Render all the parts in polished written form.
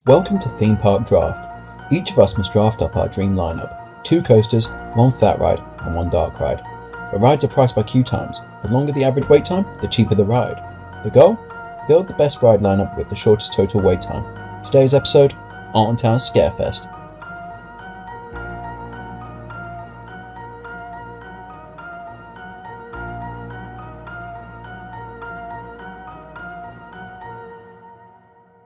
Welcome to Theme Park Draft. Each of us must draft up our dream lineup. 2 coasters, 1 flat ride, and 1 dark ride. But rides are priced by queue times. The longer the average wait time, the cheaper the ride. The goal? Build the best ride lineup with the shortest total wait time. Today's episode, Alton Towers Scarefest.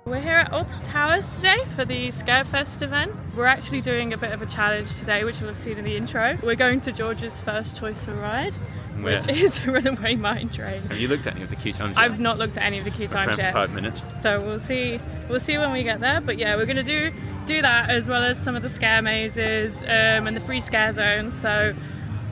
We're here at Alton Towers today for the Scarefest event. We're actually doing a bit of a challenge today, which you'll have seen in the intro. We're going to George's first choice for ride, which is a Runaway Mine Train. Have you looked at any of the queue times yet? I've not looked at any of the queue times yet. 5 minutes. So we'll see when we get there. But yeah, we're going to do that as well as some of the scare mazes and the free scare zones. So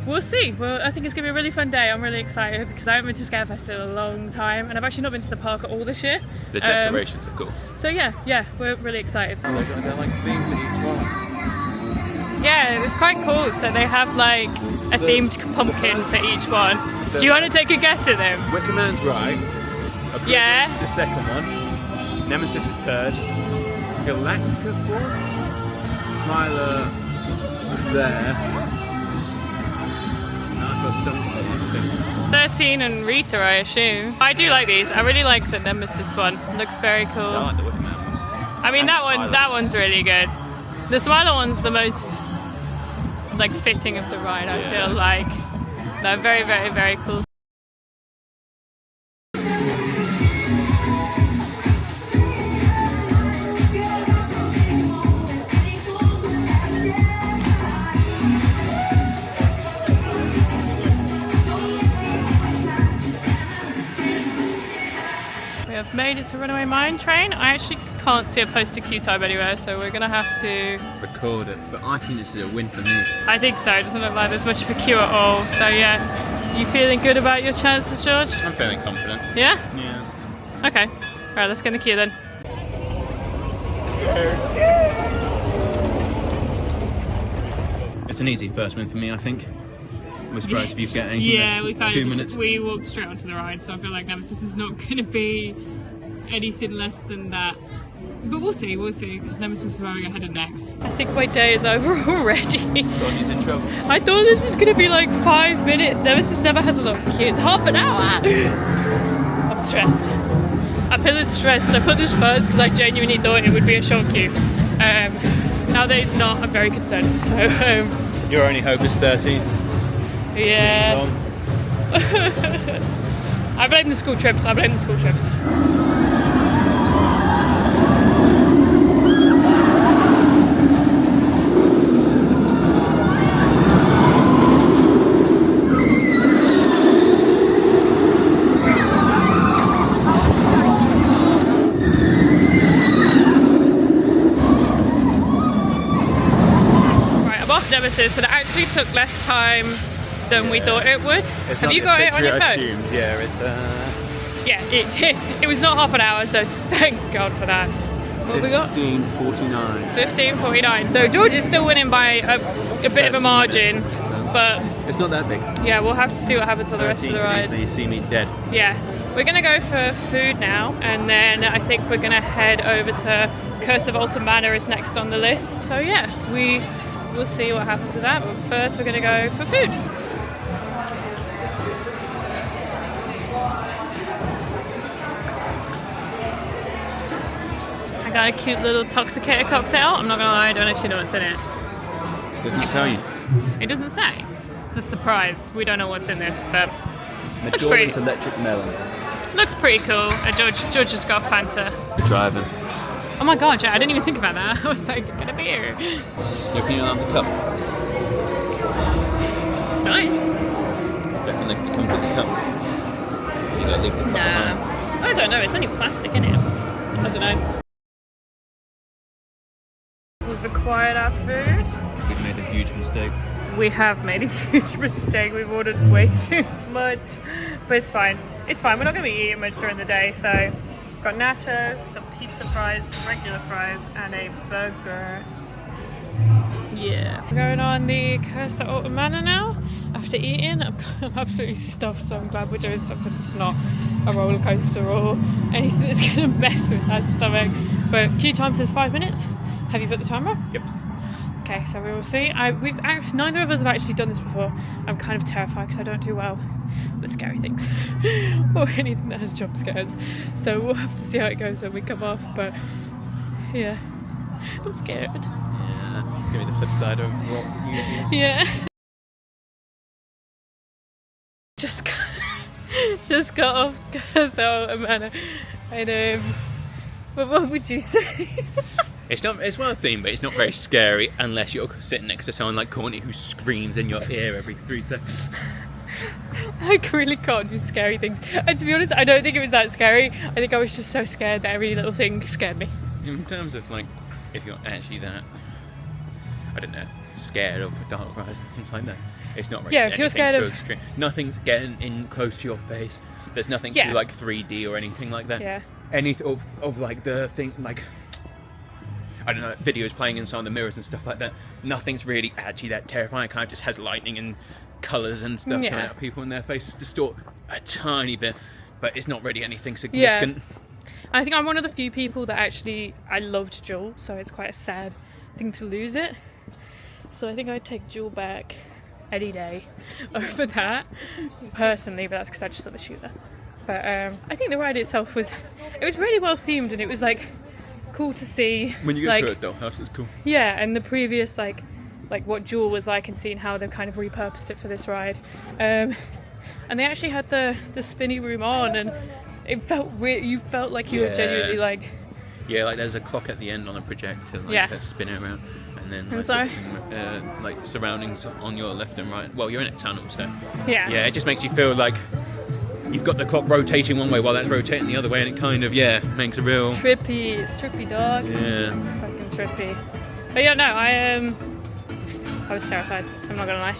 we'll see. Well, I think it's going to be a really fun day. I'm really excited because I haven't been to Scarefest in a long time and I've actually not been to the park at all this year. The decorations are cool. So yeah, we're really excited. I don't like themes in each one. Yeah, it's quite cool. So they have like a themed pumpkin for each one. Do you want to take a guess at them? Wicker Man's right. Yeah. The second one. Nemesis is third. Galactica fourth. Smiler there. 13 and Rita, I assume. I do like these. I really like the Nemesis one. It looks very cool. I like the Wicker Man. I mean, that one's really good. The Smiler one's the most like fitting of the ride, I feel like. They're very, very, very cool. We have made it to Runaway Mine Train. I actually can't see a posted queue time anywhere, so we're gonna have to record it, but I think this is a win for me. I think so. It doesn't look like there's much of a queue at all. So yeah, you feeling good about your chances, George? I'm feeling confident. Yeah? Yeah. Okay. Right, let's get in the queue then. It's an easy first win for me, I think. We're surprised if you get anything. Yeah, we kind 2 minutes. We walked straight onto the ride, so I feel like Nemesis is not going to be anything less than that. But we'll see, because Nemesis is where we're headed next. I think my day is over already. Johnny's in trouble. I thought this was going to be like 5 minutes. Nemesis never has a long queue. It's half an hour. I'm stressed. I'm feeling stressed. I put this first because I genuinely thought it would be a short queue. Now that it's not, I'm very concerned. So Your only hope is 13. yeah. I blame the school trips. Right, I'm off Nemesis, and it actually took less time than we thought it would. Have you got it on your phone? Yeah, it's Yeah, it was not half an hour, so thank God for that. What have we got? 15:49. 15:49. So George is still winning by a bit of a margin, but It's not that big. yeah, we'll have to see what happens on the rest of the rides. You see me dead. Yeah, we're gonna go for food now, and then I think we're gonna head over to Curse of Alton Manor is next on the list. So yeah, we'll see what happens with that. But first, we're gonna go for food. I got a cute little Toxicator cocktail. I'm not gonna lie, I don't actually know what's in it. Doesn't tell you. It doesn't say. It's a surprise. We don't know what's in this, but Major's electric melon. looks pretty cool. George just got Fanta. Driving. Oh my god, yeah, I didn't even think about that. I was like, get a beer. Your opinion on the cup? It's nice. Reckon they come with the cup? You gotta leave the cup behind. Nah, I don't know. It's only plastic, isn't it? I don't know. We've acquired our food. We've made a huge mistake. We have made a huge mistake. We've ordered way too much, but it's fine. It's fine. We're not going to be eating much during the day, so we've got nachos, some pizza fries, regular fries, and a burger. Yeah. We're going on the Curse of Alton Manor now. After eating, I'm absolutely stuffed, so I'm glad we're doing something that's not a roller coaster or anything that's going to mess with our stomach. But queue time says 5 minutes. Have you put the timer? Yep. Okay, so we will see. We've actually, neither of us have actually done this before. I'm kind of terrified because I don't do well with scary things or anything that has jump scares. So we'll have to see how it goes when we come off. But yeah, I'm scared. Yeah, it's gonna be the flip side of what usually is. Yeah. Just got off so Amanda. And what would you say? It's well themed, but it's not very scary unless you're sitting next to someone like Courtney who screams in your ear every 3 seconds. I really can't do scary things. And to be honest, I don't think it was that scary. I think I was just so scared that every little thing scared me. In terms of like, if you're actually that, I don't know, scared of dark rides and things like that, it's not really if you're scared too of extreme. Nothing's getting in close to your face. There's nothing too like 3D or anything like that. Yeah. Anything of like the thing like, I don't know, videos playing inside the mirrors and stuff like that. Nothing's really actually that terrifying. It kind of just has lightning and colours and stuff coming out of people in their faces, distort a tiny bit, but it's not really anything significant. Yeah. I think I'm one of the few people that actually, I loved Jewel, so it's quite a sad thing to lose it. So I think I'd take Jewel back any day over that, personally, but that's because I just love a shooter. But I think the ride itself was really well themed, and it was like cool to see. When you go like, through a dollhouse, it's cool. Yeah, and the previous like what Jewel was like, and seeing how they've kind of repurposed it for this ride. And they actually had the spinny room on, and it felt weird. You felt like you were genuinely like. Yeah, like there's a clock at the end on a projector, like that's spinning around, and then like surroundings on your left and right. Well, you're in a tunnel, so yeah, it just makes you feel like you've got the clock rotating one way while that's rotating the other way, and it kind of makes a real trippy. It's trippy, dog. Yeah, fucking trippy. But yeah, no, I was terrified. I'm not gonna lie.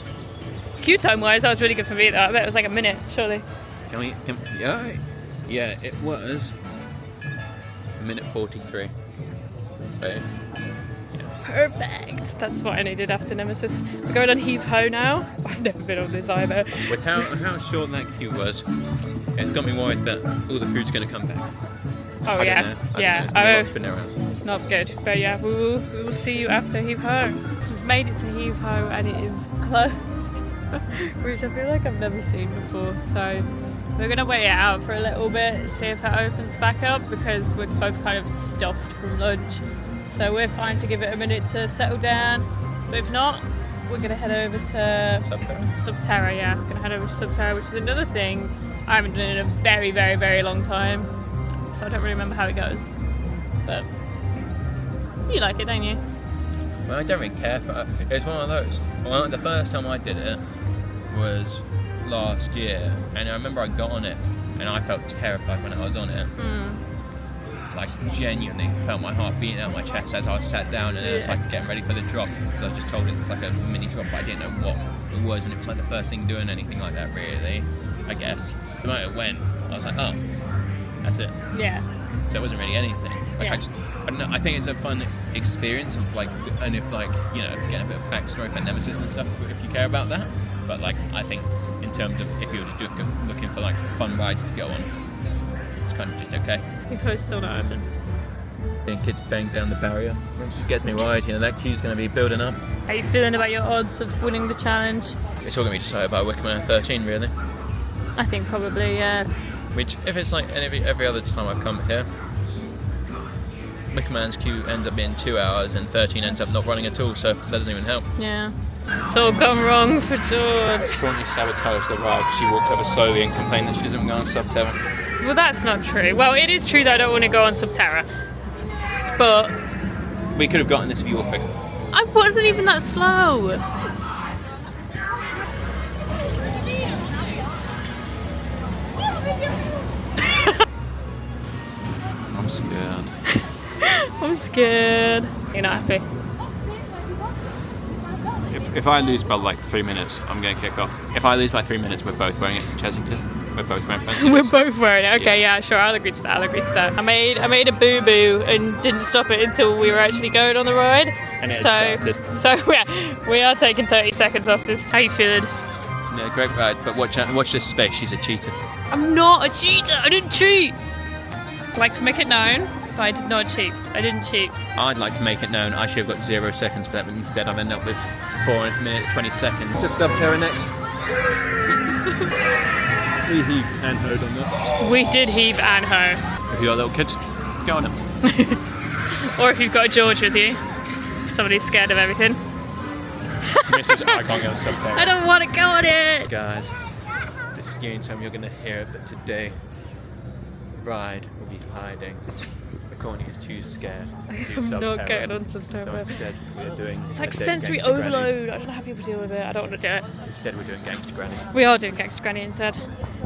Queue time wise, that was really good for me though. I bet it was like a minute, surely. Yeah, it was a minute 43. Okay. Perfect. That's what I needed after Nemesis. We're going on Heave Ho now. I've never been on this either. With how short that queue was, it's got me worried that all the food's going to come back. Oh I yeah, don't know. It's not good. But yeah, we will see you after Heave Ho. We've made it to Heave Ho and it is closed, which I feel like I've never seen before. So we're gonna wait it out for a little bit, see if it opens back up, because we're both kind of stuffed from lunch. So we're fine to give it a minute to settle down. But if not, we're gonna head over to Subterra. Yeah, we're gonna head over to Subterra, which is another thing I haven't done in a very, very, very long time. So I don't really remember how it goes. But you like it, don't you? Well, I don't really care for it. It's one of those. Well, the first time I did it was last year, and I remember I got on it and I felt terrified when I was on it. Like genuinely felt my heart beating out my chest as I was sat down, and it was like getting ready for the drop, because I was just told it's like a mini drop, but I didn't know what it was, and it was like the first thing doing anything like that really, I guess. The moment it went, I was like, oh, that's it. Yeah. So it wasn't really anything. Like I don't know, I think it's a fun experience of like, and if like, you know, getting a bit of backstory for Nemesis and stuff if you care about that. But like, I think in terms of if you were just looking for like fun rides to go on, it's kind of just okay. The coast's still not open. Seeing kids bang down the barrier, it gets me worried. You know, that queue's going to be building up. How are you feeling about your odds of winning the challenge? It's all going to be decided by Wickerman 13, really. I think probably, yeah. Which, if it's like every other time I've come here, Wickerman's queue ends up being 2 hours and 13 ends up not running at all, so that doesn't even help. Yeah. It's all gone wrong for George. Courtney sabotaged the ride. She walked over slowly and complained that she doesn't go on Subterra. Well, that's not true. Well, it is true that I don't want to go on Subterra. But we could have gotten this if you were quick. I wasn't even that slow. I'm scared. I'm scared. You're not happy. If I lose by like 3 minutes, I'm going to kick off. If I lose by 3 minutes, we're both wearing it in Chessington. We're both wearing fancy. We're both wearing it. Okay, yeah, sure. I'll agree to that. I made a boo boo and didn't stop it until we were actually going on the ride. And it started. So yeah, we are taking 30 seconds off this. How you feeling? Yeah, great ride. But watch this space. She's a cheater. I'm not a cheater. I didn't cheat. I'd like to make it known But I did not cheat. I didn't cheat. I'd like to make it known I should have got 0 seconds for that, but instead I've ended up with 4 minutes 20 seconds. Just Subterra next. We heaved and hoed on that. We did heave and hoe. If you got little kids, go on them. Or if you've got a George with you, somebody's scared of everything. Mrs. I can't go on Subterra. I don't want to go on it! Guys, this is the only time you're going to hear it, but today, the bride will be hiding. Courtney is too scared to do I'm Subterra. not going on Subterra. So instead, we're doing. It's like a day sensory Gangster Granny. overload. I don't know how people deal with it. I don't want to do it. Instead, we're doing Gangster Granny. We are doing Gangster Granny instead.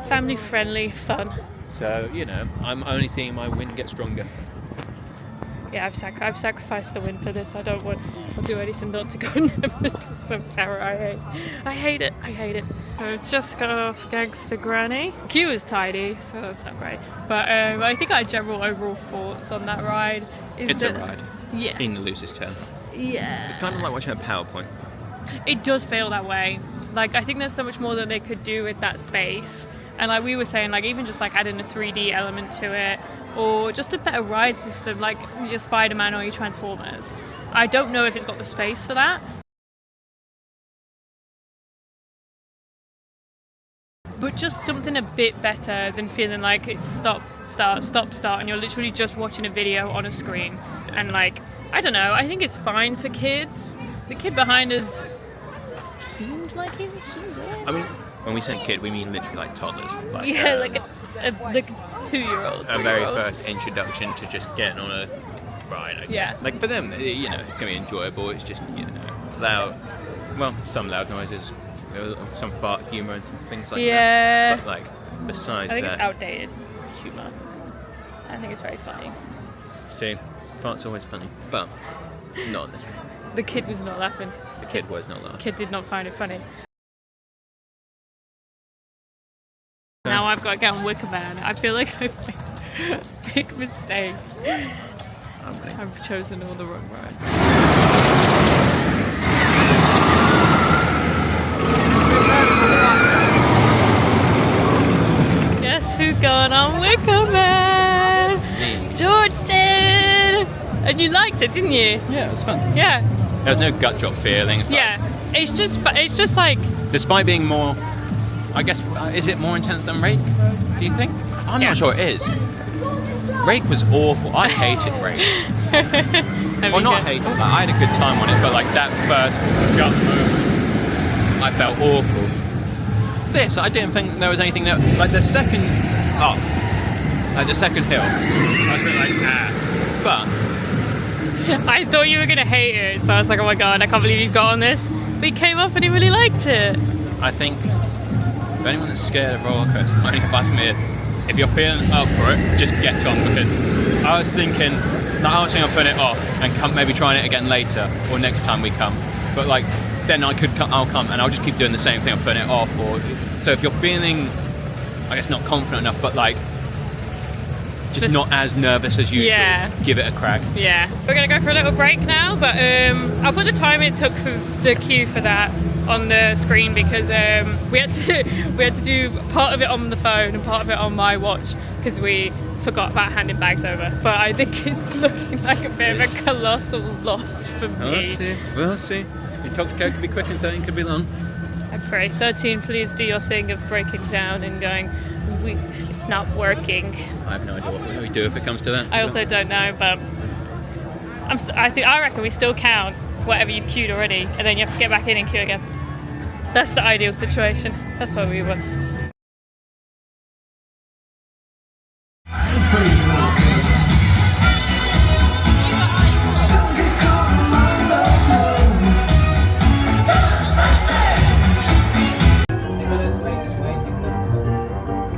Family friendly, fun. So, you know, I'm only seeing my win get stronger. Yeah, I've sacrificed the win for this. I don't want to do anything not to go Never to Subterra. I hate it. I hate it. So just got off Gangster Granny. Queue was tidy, so that's not great. But I think our general overall thoughts on that ride is It's a ride. Yeah. In the loosest term. Yeah. It's kind of like watching a PowerPoint. It does feel that way. Like, I think there's so much more that they could do with that space. And like we were saying, like even just like adding a 3D element to it, or just a better ride system, like your Spider-Man or your Transformers. I don't know if it's got the space for that. But just something a bit better than feeling like it's stop, start, stop, start, and you're literally just watching a video on a screen. And like, I don't know, I think it's fine for kids. The kid behind us seemed like he was good. I mean, when we say kid, we mean literally like toddlers. Like, Yeah, like a 2-year-old. a very first introduction to just getting on a ride. I Yeah. guess. Like for them, you know, it's going to be enjoyable. It's just, you know, loud. Well, some loud noises, some fart humour and some things like Yeah. that. But like, besides I think that, it's outdated humour. I think it's very funny. see, fart's always funny, but not on this one. The kid was not laughing. The kid was not laughing. The kid did not find it funny. Now I've got to get on Wicker Man. I feel like I've made a big mistake. I've chosen all the wrong ride. Guess who got on Wicker Man? George did! And you liked it, didn't you? Yeah, it was fun. Yeah. There was no gut drop feelings. Like, Yeah. It's just like, despite being more, I guess, is it more intense than Rake? Do you think? I'm not sure it is. Rake was awful. I hated Rake. Well, not hated. Like, I had a good time on it, but like that first gut moment, I felt awful. This, I didn't think there was anything that, like the second up, like the second hill, I was a bit like, but I thought you were going to hate it, so I was like, oh my god, I can't believe you got on this. But he came up and he really liked it. I think for anyone that's scared of roller coasters, my only advice to me is, if you're feeling up for it, just get on, because I was thinking, like, I was thinking of putting it off and maybe trying it again later or next time we come. But like, then I'll come and I'll just keep doing the same thing of putting it off. Or so if you're feeling, I guess not confident enough, but like just not as nervous as usual, give it a crack. Yeah. We're going to go for a little break now, but I'll put the time it took for the queue for that on the screen, because we had to do part of it on the phone and part of it on my watch, because we forgot about handing bags over. But I think it's looking like a bit of a colossal loss for me. We'll see. Your talk code could be quick and 13 could be long. I pray. 13, please do your thing of breaking down and going, it's not working. I have no idea what we do if it comes to that. I also don't know, but I reckon we still count whatever you've queued already, and then you have to get back in and queue again. That's the ideal situation. That's what we want.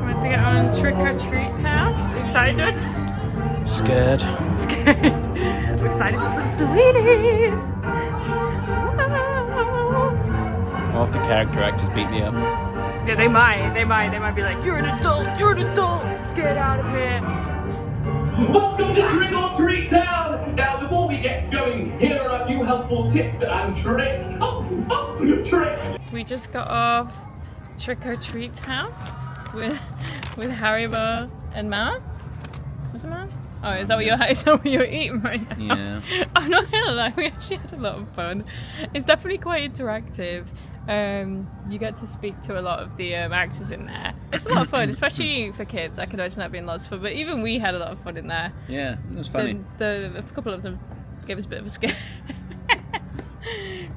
Want to get on Trick or Treat Town? Excited, George? Scared. Scared. I'm excited for some sweeties. Or if the character actors beat me up. Yeah, they might be like, you're an adult, get out of here. Welcome to Trick or Treat Town! Now, before we get going, here are a few helpful tips and tricks. Tricks! We just got off Trick or Treat Town with Haribo and Ma. Was it Ma? Oh, is that what you're eating right now? Yeah. I'm not gonna lie, we actually had a lot of fun. It's definitely quite interactive. You get to speak to a lot of the actors in there. It's a lot of fun, especially for kids. I can imagine that being lots of fun, but even we had a lot of fun in there. Yeah, it was funny. A couple of them gave us a bit of a scare.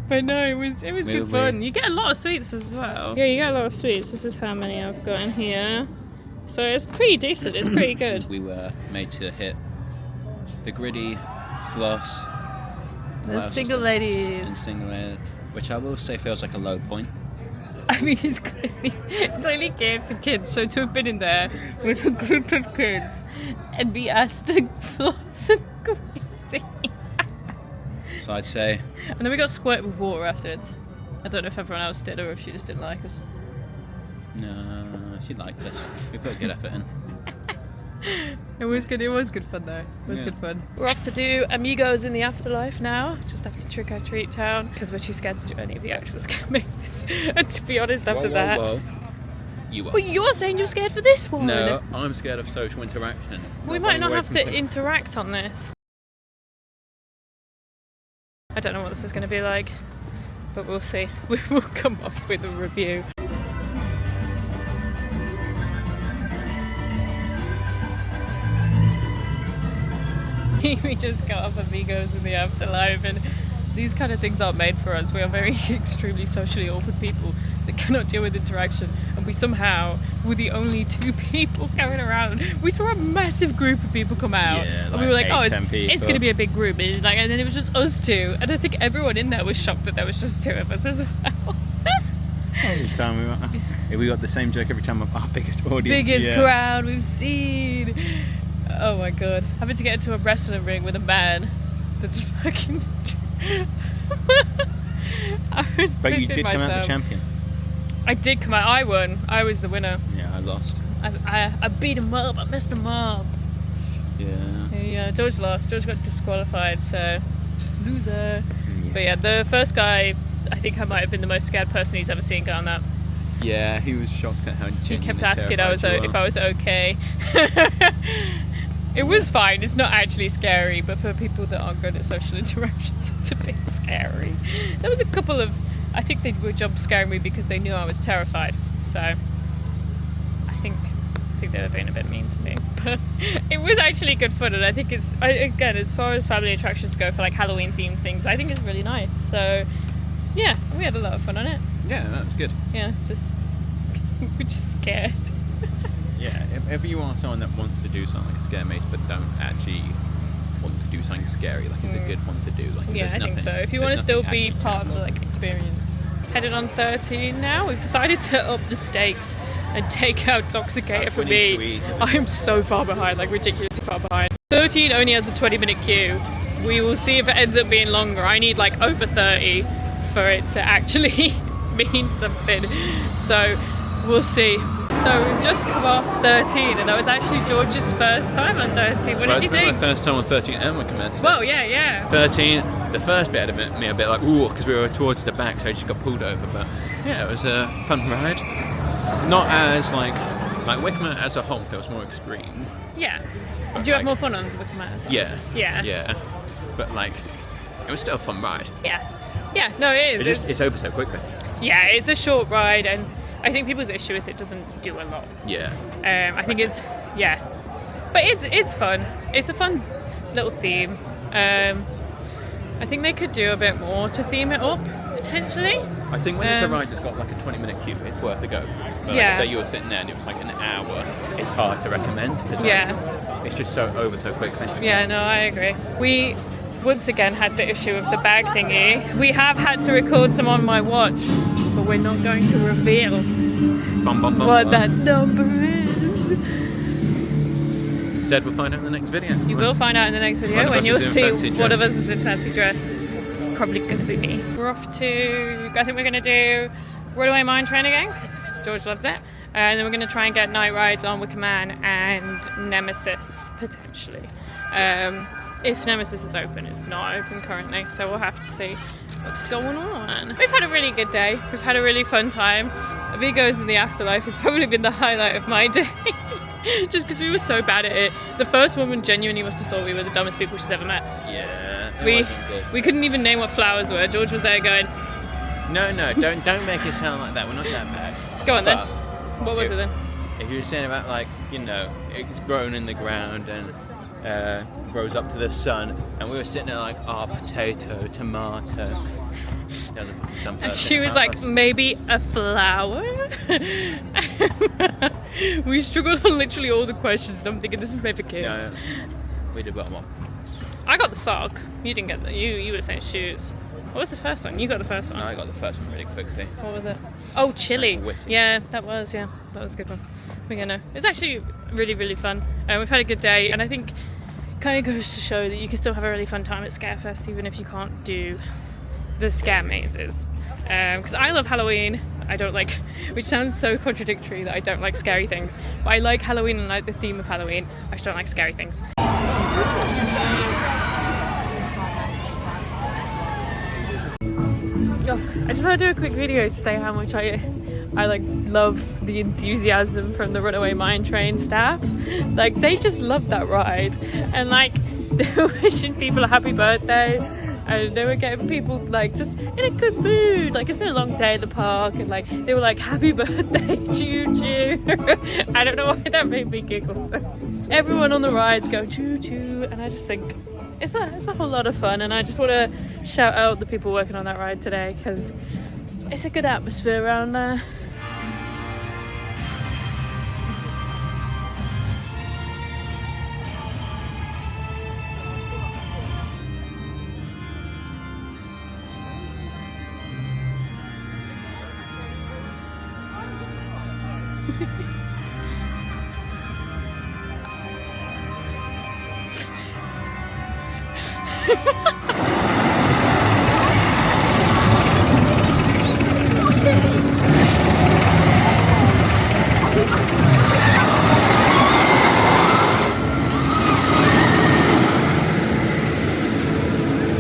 But no, it was good fun. You get a lot of sweets as well. Yeah, you get a lot of sweets. This is how many I've got in here. So it's pretty decent, it's pretty good. We were made to hit the gritty, floss, The single ladies. and single ladies, which I will say feels like a low point. I mean, it's clearly geared for kids, so to have been in there with a group of kids and be asked to floss and crazy. So I'd say... And then we got squirted with water afterwards. I don't know if everyone else did or if she just didn't like us. No, she liked us. We put a good effort in. It was good fun though. It was good fun. We're off to do Amigos in the Afterlife now, just after Trick or Treat Town, because we're too scared to do any of the actual scare mazes. And to be honest, after that... Whoa. You are. Well, you're saying you're scared for this one! No, I'm scared of social interaction. We might not have to interact on this. I don't know what this is going to be like, but we'll see. We will come up with a review. We just got off Amigos in the Afterlife, and these kind of things aren't made for us. We are very extremely socially awkward people that cannot deal with interaction, and we somehow were the only 2 people going around. We saw a massive group of people come out, Yeah, and we were like, 8, oh, 10 it's going to be a big group. And then it was just us 2, and I think everyone in there was shocked that there was just 2 of us as well. Every time we got the same joke every time. Our biggest audience. Biggest crowd we've seen. Oh my god. Having to get into a wrestling ring with a man that's fucking... I was But you pissing did come out myself. the champion. I did come out. I won. I was the winner. Yeah, I lost. I beat him up. I messed him up. Yeah, George lost. George got disqualified, so loser. Yeah. But yeah, the first guy, I think I might have been the most scared person he's ever seen go on that. Yeah, he was shocked at how He kept genuinely asking terrified if I was okay. It was fine. It's not actually scary, but for people that aren't good at social interactions, it's a bit scary. There was a couple of, I think they were jump scaring me because they knew I was terrified. So I think they were being a bit mean to me, but it was actually good fun. And I think again, as far as family attractions go for like Halloween themed things, I think it's really nice. So yeah, we had a lot of fun on it. Yeah, that was good. Yeah, we're just scared. Yeah, if you are someone that wants to do something like a scare maze but don't actually want to do something scary, like it's a good one to do. Like, Yeah, I think so. If you want to still be part of the experience. Headed on 13 now. We've decided to up the stakes and take out Toxicator for me. I am so far behind, like ridiculously far behind. 13 only has a 20-minute queue. We will see if it ends up being longer. I need like over 30 for it to actually mean something. So we'll see. So we've just come off 13, and that was actually George's first time on 13. What did you think? My first time on 13 and we commenced. Well, yeah. 13, the first bit had me a bit like, ooh, because we were towards the back, so I just got pulled over. But yeah, it was a fun ride. Not as like Wickman as a whole feels more extreme. Yeah. Did you have more fun on Wickman as well? Yeah. Yeah. But like, it was still a fun ride. Yeah. Yeah, no, it is. It's over so quickly. Yeah, it's a short ride, and I think people's issue is it doesn't do a lot. Yeah. I think but it's fun. It's a fun little theme. I think they could do a bit more to theme it up, potentially. I think when it's a ride that's got like a 20-minute queue, it's worth a go. But Yeah. like, say you were sitting there and it was like an hour, it's hard to recommend. Cause it's just so over so quickly. Yeah, no, I agree. We once again had the issue of the bag thingy. We have had to record some on my watch, but we're not going to reveal what that number is. Instead, we'll find out in the next video. You will find out in the next video when you'll see one of us is in fancy dress. It's probably going to be me. We're off to, I think we're going to do Runaway Mine Train again, because George loves it. And then we're going to try and get night rides on Wicker Man and Nemesis, potentially. If Nemesis is open, it's not open currently, so we'll have to see what's going on. We've had a really good day. We've had a really fun time. Amigos in the Afterlife has probably been the highlight of my day. Just because we were so bad at it. The first woman genuinely must have thought we were the dumbest people she's ever met. Yeah, it We wasn't good. we couldn't even name what flowers were. George was there going, No, don't make it sound like that. We're not that bad. go on then. But What was it then? if you were saying about like, you know, it's grown in the ground and grows up to the sun, and we were sitting there like, potato, tomato. And she was like, maybe a flower? We struggled on literally all the questions, and I'm thinking this is made for kids. No, we did well. I got the sock. You didn't get the. You were saying shoes. What was the first one? You got the first one. No, I got the first one really quickly. What was it? Oh, chili. Witty. Yeah, that was a good one. We're gonna. It was actually really, really fun. We've had a good day, and I think kind of goes to show that you can still have a really fun time at Scarefest, even if you can't do the scare mazes. Because I love Halloween. I don't like, which sounds so contradictory that I don't like scary things, but I like Halloween and like the theme of Halloween. I just don't like scary things. Oh, I just want to do a quick video to say how much I like love the enthusiasm from the Runaway Mine Train staff. Like, they just love that ride, and like they were wishing people a happy birthday, and they were getting people like just in a good mood. Like, it's been a long day at the park, and like they were like, happy birthday, choo choo. I don't know why that made me giggle so much. Everyone on the rides go choo choo, and I just think it's a whole lot of fun, and I just want to shout out the people working on that ride today, because it's a good atmosphere around there.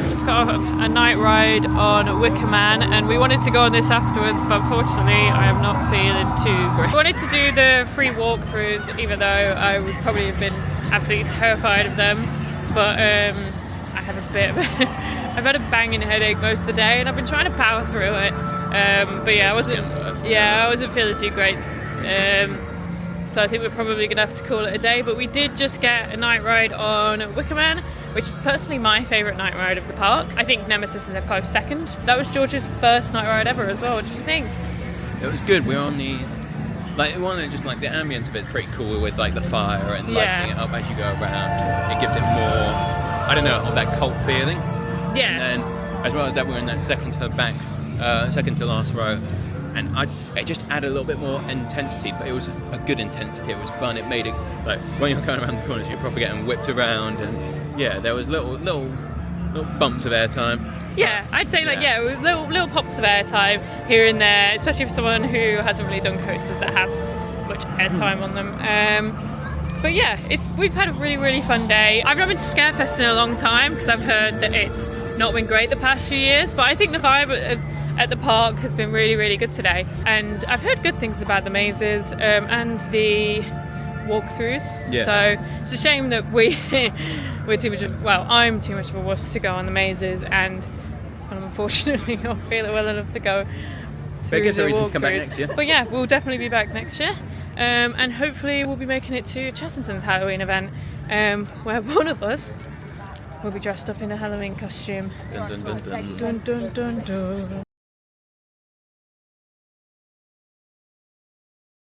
Just got a night ride on Wicker Man, and we wanted to go on this afterwards, but unfortunately I am not feeling too great. I wanted to do the free walkthroughs, even though I would probably have been absolutely terrified of them, but I have a bit of I've had a banging headache most of the day, and I've been trying to power through it. But yeah, I wasn't feeling too great. So I think we're probably gonna have to call it a day. But we did just get a night ride on Wicker Man, which is personally my favourite night ride of the park. I think Nemesis is a close second. That was George's first night ride ever as well. What did you think? It was good. We were on the just like the ambience of it's pretty cool with like the fire and lighting it up as you go around. It gives it more, I don't know, of that cult feeling. Yeah. And then, as well as that, we were in that second to last row, and it just added a little bit more intensity, but it was a good intensity. It was fun. It made it like when you're going around the corners, you're probably getting whipped around, and yeah, there was little bumps of airtime. Yeah, I'd say little pops of airtime here and there, especially for someone who hasn't really done coasters that have much airtime on them. But yeah, we've had a really, really fun day. I've not been to Scarefest in a long time because I've heard that it's not been great the past few years, but I think the vibe at the park has been really, really good today. And I've heard good things about the mazes and the walkthroughs. Yeah. So it's a shame that I'm too much of a wuss to go on the mazes, and unfortunately not feeling well enough to go But it gives through a the reason to come back walkthroughs. next year. But yeah, we'll definitely be back next year, and hopefully we'll be making it to Chessington's Halloween event, where one of us will be dressed up in a Halloween costume. Dun, dun, dun, dun. Dun, dun, dun, dun.